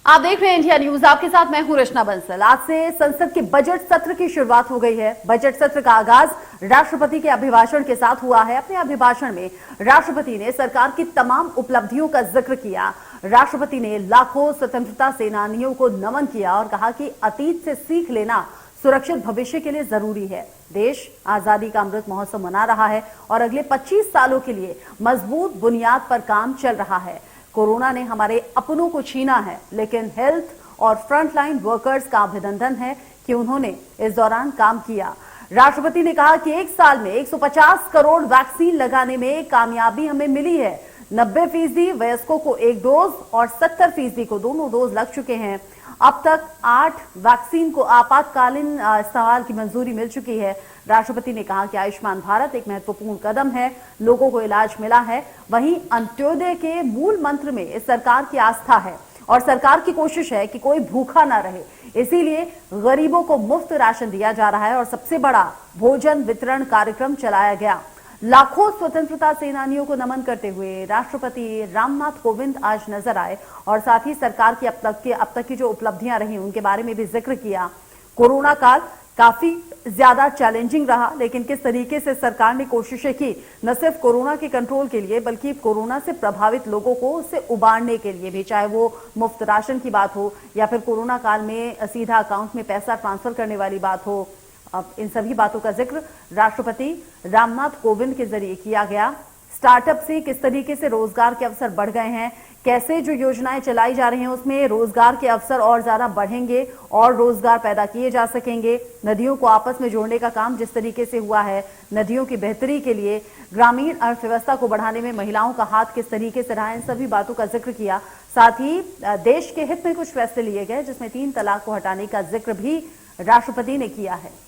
आप देख रहे हैं इंडिया न्यूज, आपके साथ मैं हूं रचना बंसल। आज से संसद के बजट सत्र की शुरुआत हो गई है। बजट सत्र का आगाज राष्ट्रपति के अभिभाषण के साथ हुआ है। अपने अभिभाषण में राष्ट्रपति ने सरकार की तमाम उपलब्धियों का जिक्र किया। राष्ट्रपति ने लाखों स्वतंत्रता सेनानियों को नमन किया और कहा कि अतीत से सीख लेना सुरक्षित भविष्य के लिए जरूरी है। देश आजादी का अमृत महोत्सव मना रहा है और अगले 25 सालों के लिए मजबूत बुनियाद पर काम चल रहा है। कोरोना ने हमारे अपनों को छीना है, लेकिन हेल्थ और फ्रंटलाइन वर्कर्स का अभिनंदन है कि उन्होंने इस दौरान काम किया। राष्ट्रपति ने कहा कि एक साल में 150 करोड़ वैक्सीन लगाने में कामयाबी हमें मिली है। 90% वयस्कों को एक डोज और 70% को दोनों डोज लग चुके हैं। अब तक 8 वैक्सीन को आपातकालीन इस्तेमाल की मंजूरी मिल चुकी है। राष्ट्रपति ने कहा कि आयुष्मान भारत एक महत्वपूर्ण कदम है, लोगों को इलाज मिला है। वहीं अंत्योदय के मूल मंत्र में इस सरकार की आस्था है और सरकार की कोशिश है कि कोई भूखा ना रहे। इसीलिए गरीबों को मुफ्त राशन दिया जा रहा है और सबसे बड़ा भोजन वितरण कार्यक्रम चलाया गया। लाखों स्वतंत्रता सेनानियों को नमन करते हुए राष्ट्रपति रामनाथ कोविंद आज नजर आए और साथ ही सरकार की अब तक की जो उपलब्धियां रही उनके बारे में भी जिक्र किया। कोरोना काल काफी ज्यादा चैलेंजिंग रहा, लेकिन किस तरीके से सरकार ने कोशिशें की, न सिर्फ कोरोना के कंट्रोल के लिए बल्कि कोरोना से प्रभावित लोगों को उससे उबारने के लिए भी, चाहे वो मुफ्त राशन की बात हो या फिर कोरोना काल में सीधा अकाउंट में पैसा ट्रांसफर करने वाली बात हो। अब इन सभी बातों का जिक्र राष्ट्रपति रामनाथ कोविंद के जरिए किया गया। स्टार्टअप से किस तरीके से रोजगार के अवसर बढ़ गए हैं, कैसे जो योजनाएं चलाई जा रही हैं उसमें रोजगार के अवसर और ज्यादा बढ़ेंगे और रोजगार पैदा किए जा सकेंगे। नदियों को आपस में जोड़ने का काम जिस तरीके से हुआ है, नदियों की बेहतरी के लिए ग्रामीण अर्थव्यवस्था को बढ़ाने में महिलाओं का हाथ किस तरीके से रहा, इन सभी बातों का जिक्र किया। साथ ही देश के हित में कुछ फैसले लिए गए जिसमें 3 तलाक को हटाने का जिक्र भी राष्ट्रपति ने किया है।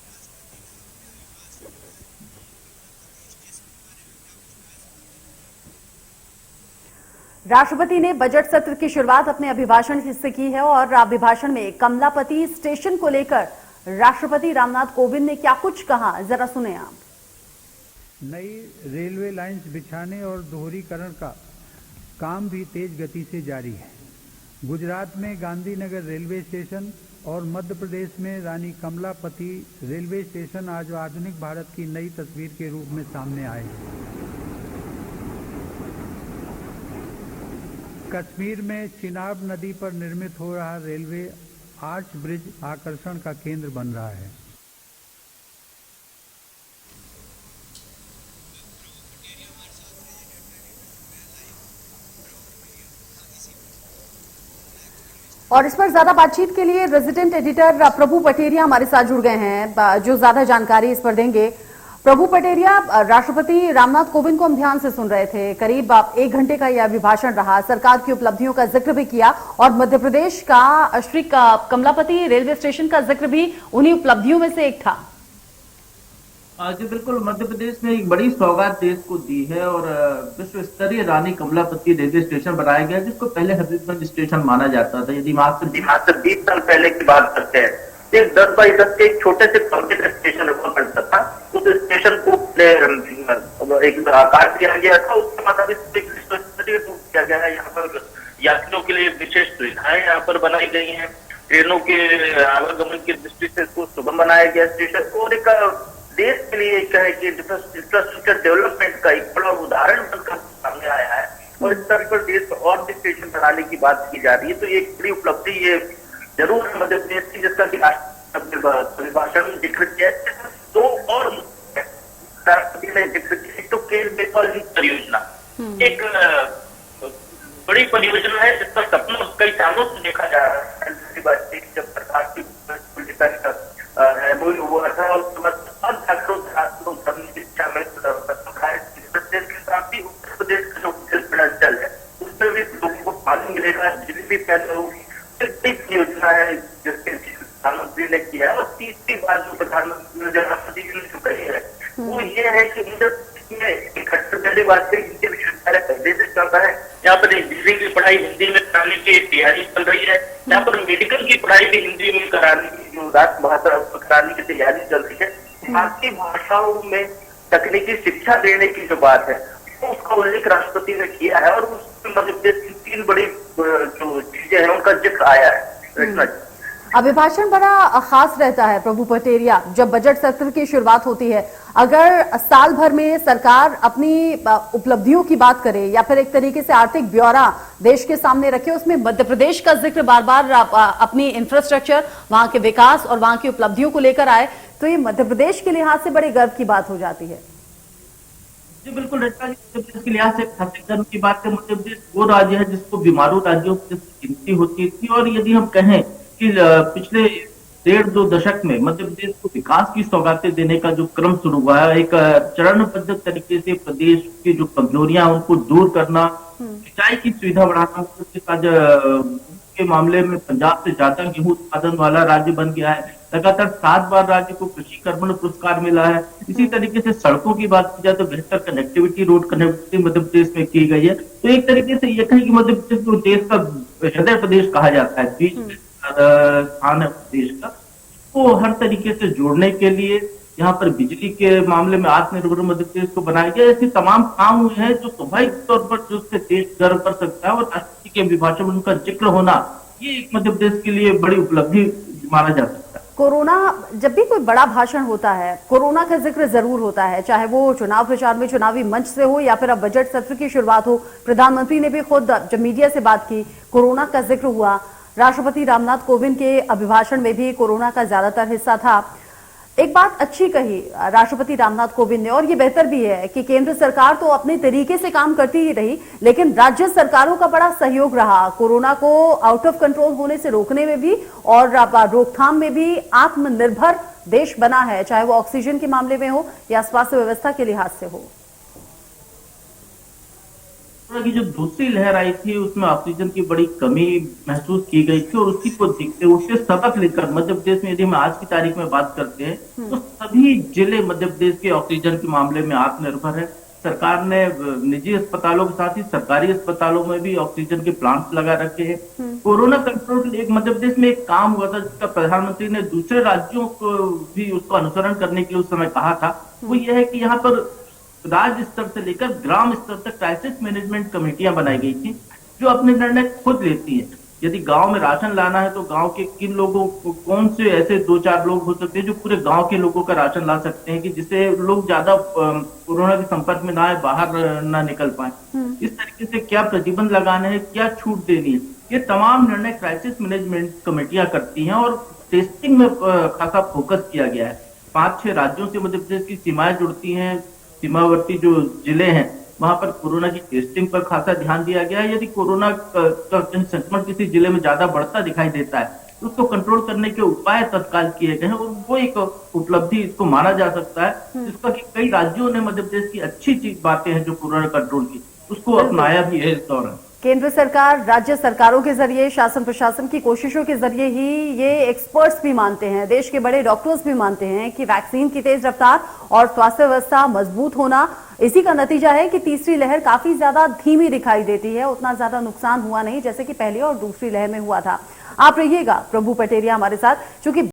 राष्ट्रपति ने बजट सत्र की शुरुआत अपने अभिभाषण से की है और अभिभाषण में कमलापति स्टेशन को लेकर राष्ट्रपति रामनाथ कोविंद ने क्या कुछ कहा, जरा सुने आप। नई रेलवे लाइंस बिछाने और दोहरीकरण का काम भी तेज गति से जारी है। गुजरात में गांधीनगर रेलवे स्टेशन और मध्य प्रदेश में रानी कमलापति रेलवे स्टेशन आज आधुनिक भारत की नई तस्वीर के रूप में सामने आए हैं। कश्मीर में चिनाब नदी पर निर्मित हो रहा रेलवे आर्च ब्रिज आकर्षण का केंद्र बन रहा है। और इस पर ज्यादा बातचीत के लिए रेजिडेंट एडिटर प्रभु पटेरिया हमारे साथ जुड़ गए हैं, जो ज्यादा जानकारी इस पर देंगे। प्रभु पटेरिया, राष्ट्रपति रामनाथ कोविंद को हम ध्यान से सुन रहे थे। करीब 1 घंटे का यह अभिभाषण रहा, सरकार की उपलब्धियों का जिक्र भी किया और मध्य प्रदेश का श्री कमलापति रेलवे स्टेशन का जिक्र भी उन्हीं उपलब्धियों में से एक था। जी बिल्कुल, मध्य प्रदेश ने एक बड़ी सौगात देश को दी है और विश्व स्तरीय रानी कमलापति रेलवे स्टेशन बनाया गया, जिसको पहले हबीबगंज स्टेशन माना जाता था। यदि आज से 20 साल पहले की बात करते हैं, एक 10 बाई 10 के एक छोटे से कमरे का स्टेशन हुआ करता था। उस स्टेशन को एक आकार दिया गया था, उसके बाद अभी विश्व स्तरीय किया गया है। यहाँ पर यात्रियों के लिए विशेष सुविधाएं यहाँ पर बनाई गई हैं। ट्रेनों के आवागमन की दृष्टि से इसको सुगम बनाया गया स्टेशन को, और एक देश के लिए कहे कि इंफ्रास्ट्रक्चर डेवलपमेंट का एक बड़ा उदाहरण बनकर सामने आया है। और इस तरह पर देश और भी स्टेशन बनाने की बात की जा रही है, तो ये एक बड़ी उपलब्धि ये जरूर है मध्य प्रदेश की, जिसका कि अभिभाषण में जिक्र किया है। तो और राष्ट्रपति ने जिक्र किया, तो केल बेतौल परियोजना एक बड़ी परियोजना है जिसका सपना कई सालों से देखा जा रहा है। जब सरकार की हुआ था और शिक्षा में प्रदेश के साथ ही उत्तर प्रदेश का जो जल है उसमें भी लोगों को पानी मिलेगा, बिजली पैदा होगी। योजना है जिसके प्रधानमंत्री ने किया है। और तीसरी बात जो प्रधानमंत्री राष्ट्रपति ने जो कही है वो ये है कि पहले बात हिंदी विश्वविद्यालय पहले से चल रहा है। यहाँ पर इंजीनियरिंग की पढ़ाई हिंदी में कराने की तैयारी चल रही है। यहाँ पर मेडिकल की पढ़ाई भी हिंदी में कराने की जो राष्ट्रभाषा कराने की तैयारी चल रही है। भारतीय भाषाओं में तकनीकी शिक्षा देने की जो बात है उसका उल्लेख राष्ट्रपति ने किया है और उसमें मध्य प्रदेश की तीन बड़ी जो चीजें हैं उनका जिक्र आया है। रचना जी। अभिभाषण बड़ा खास रहता है प्रभु पटेरिया जब बजट सत्र की शुरुआत होती है। अगर साल भर में सरकार अपनी उपलब्धियों की बात करे या फिर एक तरीके से आर्थिक ब्यौरा देश के सामने रखे, उसमें मध्य प्रदेश का जिक्र बार बार अपनी इंफ्रास्ट्रक्चर, वहां के विकास और वहां की उपलब्धियों को लेकर आए, तो ये मध्य प्रदेश के लिहाज से बड़े गर्व की बात हो जाती है। जी बिल्कुल रचना जी, मध्य प्रदेश के लिहाज से खाते गर्व की बात है। मध्य प्रदेश वो राज्य है जिसको बीमारू राज्यों की गिनती होती थी, और यदि हम कहें कि पिछले 1.5-2 दशक में मध्य प्रदेश को विकास की सौगातें देने का जो क्रम शुरू हुआ है, एक चरणबद्ध तरीके से प्रदेश की जो कमजोरियां उनको दूर करना, सिंचाई की सुविधा बढ़ाना, के मामले में पंजाब से ज्यादा गेहूं उत्पादन वाला राज्य बन गया है। लगातार 7 बार राज्य को कृषि कर्मण पुरस्कार मिला है। इसी तरीके से सड़कों की बात की जाए तो बेहतर connectivity, road connectivity Madhya Pradesh में की गई है। तो एक तरीके से ये कहें कि मध्य प्रदेश को देश का हृदय प्रदेश कहा जाता है, बीच में स्थान है देश का, को हर तरीके से जोड़ने के लिए यहाँ पर बिजली के मामले में आत्मनिर्भर मध्य प्रदेश को बनाया गया। ऐसे तमाम काम हुए हैं जो स्वाभाविक तौर पर जो उससे देश गर्व कर सकता है, और राष्ट्रपति के अभिभाषण में उनका जिक्र होना ये एक मध्य प्रदेश के लिए बड़ी उपलब्धि माना जा सकता है। कोरोना, जब भी कोई बड़ा भाषण होता है कोरोना का जिक्र जरूर होता है, चाहे वो चुनाव प्रचार में चुनावी मंच से हो या फिर अब बजट सत्र की शुरुआत हो। प्रधानमंत्री ने भी खुद जब मीडिया से बात की कोरोना का जिक्र हुआ। राष्ट्रपति रामनाथ कोविंद के अभिभाषण में भी कोरोना का ज्यादातर हिस्सा था। एक बात अच्छी कही राष्ट्रपति रामनाथ कोविंद ने, और ये बेहतर भी है कि केंद्र सरकार तो अपने तरीके से काम करती ही रही, लेकिन राज्य सरकारों का बड़ा सहयोग रहा कोरोना को आउट ऑफ कंट्रोल होने से रोकने में भी और रोकथाम में भी। आत्मनिर्भर देश बना है, चाहे वो ऑक्सीजन के मामले में हो या स्वास्थ्य व्यवस्था के लिहाज से हो। की जो दूसरी लहर आई थी उसमें ऑक्सीजन की बड़ी कमी महसूस की गई थी, और उसी को देखते उससे सबक लेकर मध्य प्रदेश में यदि हम आज की तारीख में बात करते हैं तो सभी जिले मध्य प्रदेश के ऑक्सीजन के मामले में आत्मनिर्भर है। सरकार ने निजी अस्पतालों के साथ ही सरकारी अस्पतालों में भी ऑक्सीजन के प्लांट्स लगा रखे हैं। कोरोना कंट्रोल के लिए एक मध्य प्रदेश में एक काम हुआ था जिसका प्रधानमंत्री ने दूसरे राज्यों को भी उसको अनुसरण करने के लिए उस समय कहा था। वो ये है कि यहाँ पर राज्य स्तर से लेकर ग्राम स्तर तक क्राइसिस मैनेजमेंट कमेटियां बनाई गई थी जो अपने निर्णय खुद लेती हैं। यदि गांव में राशन लाना है तो गांव के किन लोगों को, कौन से ऐसे 2-4 लोग हो सकते हैं जो पूरे गांव के लोगों का राशन ला सकते हैं कि जिससे लोग ज्यादा कोरोना के संपर्क में ना आए, बाहर ना निकल पाए। इस तरीके से क्या प्रतिबंध लगाने हैं, क्या छूट देनी है, ये तमाम निर्णय क्राइसिस मैनेजमेंट कमेटियां करती हैं। और टेस्टिंग में खासा फोकस किया गया है। 5-6 राज्यों से मध्य प्रदेश की सीमाएं जुड़ती हैं, सीमावर्ती जो जिले हैं वहां पर कोरोना की टेस्टिंग पर खासा ध्यान दिया गया है। यदि कोरोना का संक्रमण किसी जिले में ज्यादा बढ़ता दिखाई देता है तो उसको कंट्रोल करने के उपाय तत्काल किए गए हैं, और वो एक उपलब्धि इसको माना जा सकता है जिसका कि कई राज्यों ने मध्य प्रदेश की अच्छी चीज बातें हैं जो कोरोना कंट्रोल की उसको अपनाया भी है इस दौरान। केंद्र सरकार, राज्य सरकारों के जरिए, शासन प्रशासन की कोशिशों के जरिए ही ये एक्सपर्ट्स भी मानते हैं, देश के बड़े डॉक्टर्स भी मानते हैं कि वैक्सीन की तेज रफ्तार और स्वास्थ्य व्यवस्था मजबूत होना इसी का नतीजा है कि तीसरी लहर काफी ज्यादा धीमी दिखाई देती है। उतना ज्यादा नुकसान हुआ नहीं जैसे कि पहली और दूसरी लहर में हुआ था। आप रहिएगा प्रभु पटेरिया हमारे साथ, क्योंकि